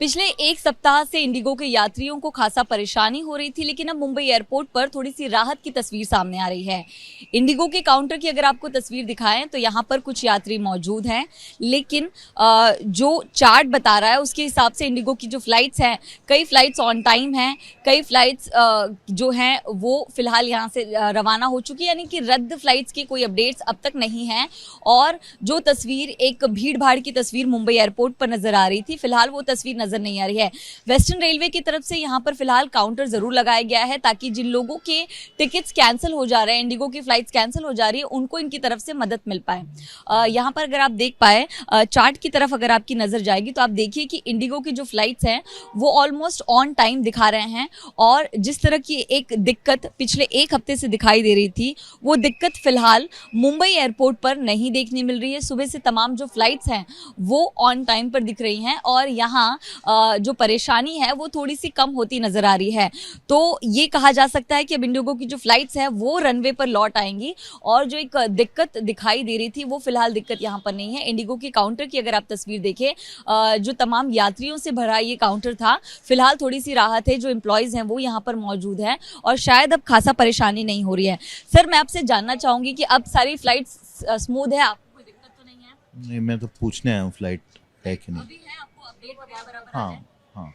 पिछले एक सप्ताह से इंडिगो के यात्रियों को खासा परेशानी हो रही थी, लेकिन अब मुंबई एयरपोर्ट पर थोड़ी सी राहत की तस्वीर सामने आ रही है। इंडिगो के काउंटर की अगर आपको तस्वीर दिखाएं तो यहाँ पर कुछ यात्री मौजूद हैं, लेकिन जो चार्ट बता रहा है उसके हिसाब से इंडिगो की जो फ्लाइट्स हैं, कई फ्लाइट्स ऑन टाइम हैं, कई फ्लाइट्स जो हैं वो फिलहाल यहाँ से रवाना हो चुकी है, यानी कि रद्द फ्लाइट्स की कोई अपडेट्स अब तक नहीं है। और जो तस्वीर एक भीड़ भाड़ की तस्वीर मुंबई एयरपोर्ट पर नजर आ रही थी, फिलहाल वो तस्वीर नजर नहीं आ रही है। वेस्टर्न रेलवे की तरफ से यहाँ पर फिलहाल काउंटर जरूर लगाया गया है ताकि जिन लोगों के टिकट्स कैंसिल हो जा रहे हैं, इंडिगो की फ्लाइट्स कैंसिल हो जा रही है, उनको इनकी तरफ से मदद मिल पाए। यहाँ पर अगर आप देख पाए चार्ट की तरफ अगर आपकी नजर जाएगी तो आप देखिए कि इंडिगो की जो फ्लाइट्स हैं वो ऑलमोस्ट ऑन टाइम दिखा रहे हैं। और जिस तरह की एक दिक्कत पिछले एक हफ्ते से दिखाई दे रही थी, वो दिक्कत फिलहाल मुंबई एयरपोर्ट पर नहीं देखने मिल रही है। सुबह से तमाम जो फ्लाइट्स हैं वो ऑन टाइम पर दिख रही हैं और यहाँ जो परेशानी है वो थोड़ी सी कम होती नजर आ रही है। तो ये कहा जा सकता है कि अब इंडिगो की जो फ्लाइट्स हैं वो रनवे पर लौट आएंगी और जो एक दिक्कत दिखाई दे रही थी वो फिलहाल दिक्कत यहाँ पर नहीं है। इंडिगो की काउंटर की अगर आप तस्वीर देखें, जो तमाम यात्रियों से भरा ये काउंटर था, फिलहाल थोड़ी सी राहत है। जो एम्प्लॉयज हैं वो यहाँ पर मौजूद हैं और शायद अब खासा परेशानी नहीं हो रही है। सर, मैं आपसे जानना चाहूंगी कि अब सारी फ्लाइट्स स्मूथ है, आपको कोई दिक्कत तो नहीं है? नहीं, मैं तो पूछने आया हूँ फ्लाइट है कि नहीं। अभी है, आपको अपडेट बराबर आ रहा हाँ है? हाँ।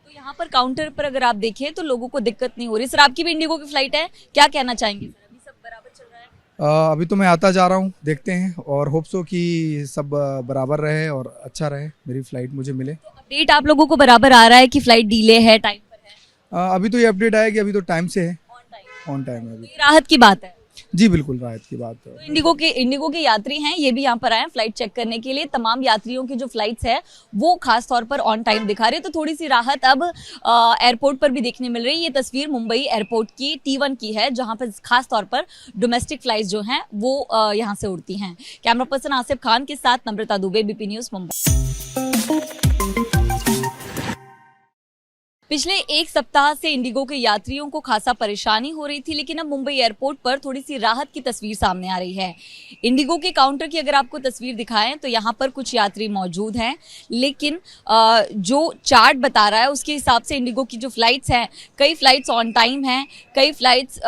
तो यहाँ पर काउंटर पर अगर आप देखें तो लोगों को दिक्कत नहीं हो रही। सर, आपकी भी इंडिगो की फ्लाइट है, क्या कहना चाहेंगे? सर, अभी सब बराबर चल रहा है? अभी तो मैं आता जा रहा हूँ, देखते हैं और होप सो कि सब बराबर रहे और अच्छा रहे, मेरी फ़्लाइट मुझे मिले। तो अपडेट आप लोगों को बराबर आ रहा है कि फ्लाइट डिले है, टाइम पर है? अभी तो ये अपडेट आया कि अभी तो टाइम से है, ऑन टाइम ऑन टाइम है तो अभी। ये राहत की बात है। जी बिल्कुल, राहत की बात है। तो इंडिगो के यात्री हैं, ये भी यहाँ पर आए फ्लाइट चेक करने के लिए। तमाम यात्रियों की जो फ्लाइट्स है वो खास तौर पर ऑन टाइम दिखा रहे हैं, तो थोड़ी सी राहत अब एयरपोर्ट पर भी देखने मिल रही है। ये तस्वीर मुंबई एयरपोर्ट की T1 की है, जहां पर खास तौर पर डोमेस्टिक फ्लाइट्स जो हैं वो यहाँ से उड़ती हैं। कैमरा पर्सन आसिफ खान के साथ नम्रता दुबे, BP न्यूज मुंबई। पिछले एक सप्ताह से इंडिगो के यात्रियों को खासा परेशानी हो रही थी, लेकिन अब मुंबई एयरपोर्ट पर थोड़ी सी राहत की तस्वीर सामने आ रही है। इंडिगो के काउंटर की अगर आपको तस्वीर दिखाएं तो यहाँ पर कुछ यात्री मौजूद हैं, लेकिन जो चार्ट बता रहा है उसके हिसाब से इंडिगो की जो फ्लाइट्स हैं, कई फ्लाइट्स ऑन टाइम हैं, कई फ्लाइट्स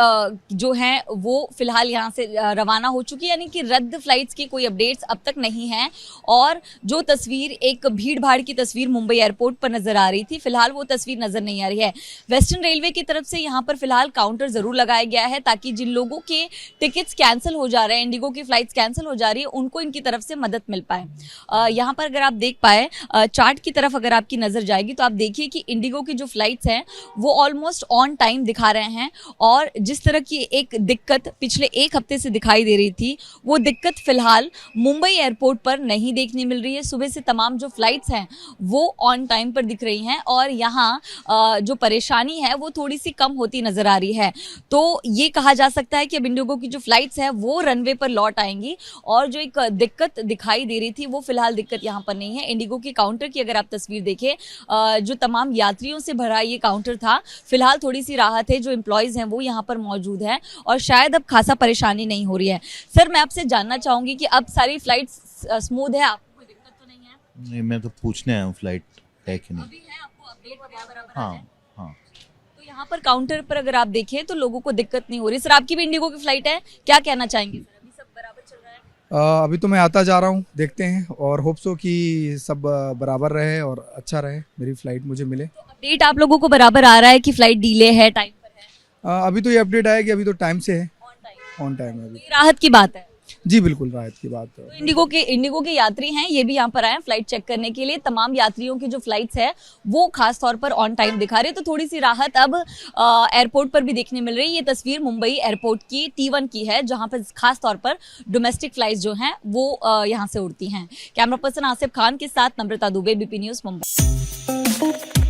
जो हैं वो फिलहाल यहाँ से रवाना हो चुकी है, यानी कि रद्द फ्लाइट्स की कोई अपडेट्स अब तक नहीं है। और जो तस्वीर एक भीड़ भाड़ की तस्वीर मुंबई एयरपोर्ट पर नजर आ रही थी, फिलहाल वो तस्वीर नजर नहीं आ रही है। वेस्टर्न रेलवे की तरफ से यहाँ पर फिलहाल काउंटर जरूर लगाया गया है ताकि जिन लोगों के टिकट्स कैंसिल हो जा रहे हैं, इंडिगो की फ्लाइट्स कैंसिल हो जा रही है, उनको इनकी तरफ से मदद मिल पाए। यहाँ पर अगर आप देख पाए चार्ट की तरफ अगर आपकी नजर जाएगी तो आप देखिए कि इंडिगो की जो फ्लाइट्स हैं वो ऑलमोस्ट ऑन टाइम दिखा रहे हैं। और जिस तरह की एक दिक्कत पिछले एक हफ्ते से दिखाई दे रही थी, वो दिक्कत फिलहाल मुंबई एयरपोर्ट पर नहीं देखने मिल रही है। सुबह से तमाम जो फ्लाइट्स हैं वो ऑन टाइम पर दिख रही हैं और यहाँ जो परेशानी है वो थोड़ी सी कम होती नजर आ रही है। तो ये कहा जा सकता है कि अब इंडिगो की जो फ्लाइट्स है वो रनवे पर लौट आएंगी और जो एक दिक्कत दिखाई दे रही थी वो फिलहाल दिक्कत यहाँ पर नहीं है। इंडिगो की काउंटर की अगर आप तस्वीर देखें, जो तमाम यात्रियों से भरा ये काउंटर था, फिलहाल थोड़ी सी राहत है। जो एम्प्लॉयज हैं वो यहाँ पर मौजूद हैं और शायद अब खासा परेशानी नहीं हो रही है। सर, मैं आपसे जानना चाहूंगी कि अब सारी फ्लाइट्स स्मूथ है, आपको कोई दिक्कत तो नहीं है? नहीं, मैं तो पूछने आया हूँ फ्लाइट है कि नहीं। अभी है, आपको अपडेट बराबर आ रहा हाँ है? हाँ। तो यहाँ पर काउंटर पर अगर आप देखें तो लोगों को दिक्कत नहीं हो रही। सर, आपकी भी इंडिगो की फ्लाइट है, क्या कहना चाहेंगे? सर, अभी सब बराबर चल रहा है? अभी तो मैं आता जा रहा हूँ, देखते हैं और होप सो कि सब बराबर रहे और अच्छा रहे, मेरी फ़्लाइट मुझे मिले। तो अपडेट आप लोगों को बराबर आ रहा है कि फ्लाइट डिले है, टाइम पर है? अभी तो ये अपडेट आया कि अभी तो टाइम से है, ऑन टाइम ऑन टाइम है तो अभी। ये राहत की बात है। जी बिल्कुल, राहत की बात है। तो इंडिगो के यात्री हैं, ये भी यहाँ पर आए फ्लाइट चेक करने के लिए। तमाम यात्रियों की जो फ्लाइट्स है वो खास तौर पर ऑन टाइम दिखा रहे हैं, तो थोड़ी सी राहत अब एयरपोर्ट पर भी देखने मिल रही है। ये तस्वीर मुंबई एयरपोर्ट की T1 की है, जहां पर खास तौर पर डोमेस्टिक फ्लाइट्स जो हैं वो यहाँ से उड़ती हैं। कैमरा पर्सन आसिफ खान के साथ नम्रता दुबे, BP न्यूज मुंबई।